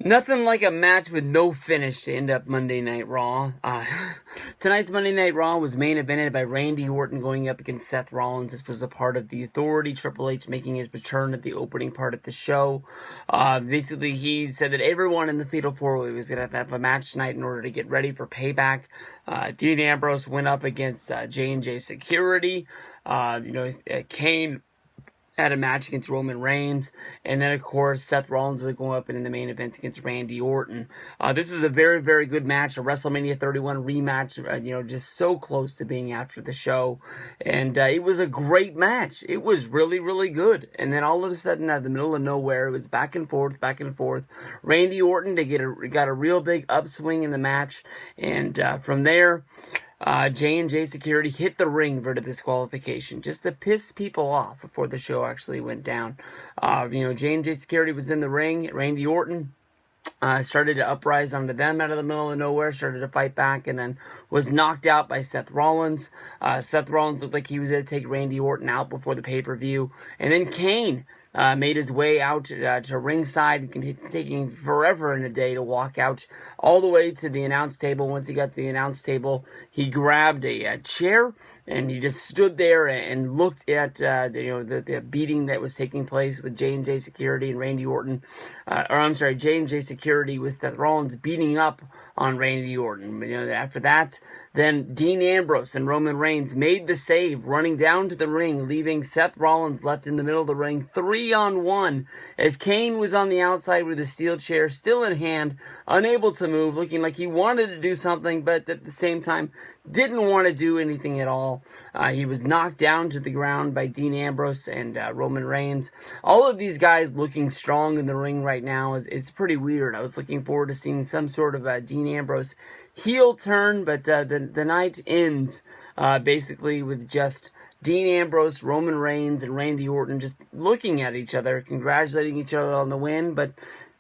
Nothing like a match with no finish to end up Monday Night Raw. Tonight's Monday Night Raw was main evented by Randy Orton going up against Seth Rollins. This was a part of the Authority, Triple H making his return at the opening part of the show. Basically, he said that everyone in the Fatal 4-Way was going to have a match tonight in order to get ready for Payback. Dean Ambrose went up against J&J Security. Kane had a match against Roman Reigns, and then of course Seth Rollins would go up in the main event against Randy Orton. This was a very, very good match, a WrestleMania 31 rematch, just so close to being after the show, and it was a great match. It was really, really good, and then all of a sudden, out of the middle of nowhere, it was back and forth. Randy Orton got a real big upswing in the match, and from there, J&J Security hit the ring for the disqualification just to piss people off before the show actually went down. J&J Security was in the ring. Randy Orton started to uprise onto them out of the middle of nowhere, started to fight back, and then was knocked out by Seth Rollins. Seth Rollins looked like he was going to take Randy Orton out before the pay-per-view. And then Kane made his way out to ringside, taking forever and a day to walk out all the way to the announce table. Once he got to the announce table, he grabbed a chair and he just stood there and looked at the beating that was taking place with J&J Security and Randy Orton. J&J Security with Seth Rollins beating up on Randy Orton. After that, then Dean Ambrose and Roman Reigns made the save, running down to the ring, leaving Seth Rollins left in the middle of the ring, 3-on-1, as Kane was on the outside with a steel chair still in hand, unable to move, looking like he wanted to do something, but at the same time, didn't want to do anything at all. He was knocked down to the ground by Dean Ambrose and Roman Reigns. All of these guys looking strong in the ring right now. It's pretty weird. I was looking forward to seeing some sort of Dean Ambrose heel turn, but the night ends basically with just Dean Ambrose, Roman Reigns, and Randy Orton just looking at each other, congratulating each other on the win, but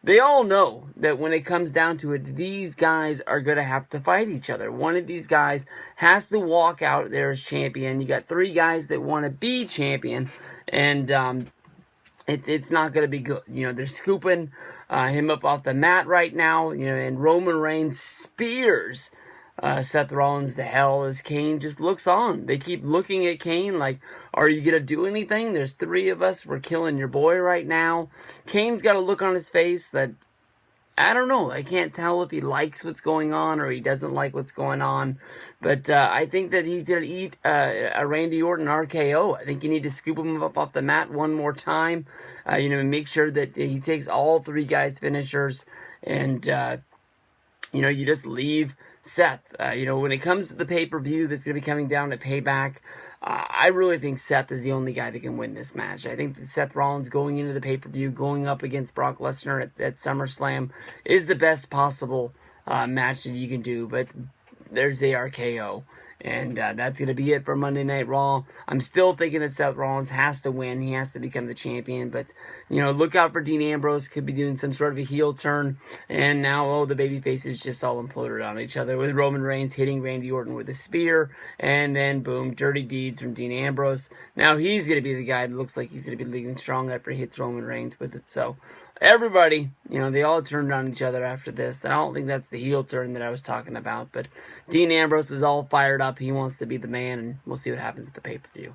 they all know that when it comes down to it, these guys are going to have to fight each other. One of these guys has to walk out there as champion. You got three guys that want to be champion, and it's not going to be good. They're scooping him up off the mat right now, and Roman Reigns spears Seth Rollins to hell as Kane just looks on. They keep looking at Kane like, are you going to do anything? There's three of us. We're killing your boy right now. Kane's got a look on his face that, I don't know. I can't tell if he likes what's going on or he doesn't like what's going on. But I think that he's going to eat a Randy Orton RKO. I think you need to scoop him up off the mat one more time. Make sure that he takes all three guys' finishers. And, you just leave Seth. When it comes to the pay-per-view that's going to be coming down to Payback, I really think Seth is the only guy that can win this match. I think that Seth Rollins going into the pay-per-view, going up against Brock Lesnar at SummerSlam is the best possible match that you can do, but there's the RKO. And that's going to be it for Monday Night Raw. I'm still thinking that Seth Rollins has to win. He has to become the champion. But, look out for Dean Ambrose. Could be doing some sort of a heel turn. And now, the babyface is just all imploded on each other, with Roman Reigns hitting Randy Orton with a spear. And then, boom, dirty deeds from Dean Ambrose. Now he's going to be the guy that looks like he's going to be leaving strong after he hits Roman Reigns with it. So, everybody, they all turned on each other after this. And I don't think that's the heel turn that I was talking about. But Dean Ambrose is all fired up. He wants to be the man, and we'll see what happens at the pay-per-view.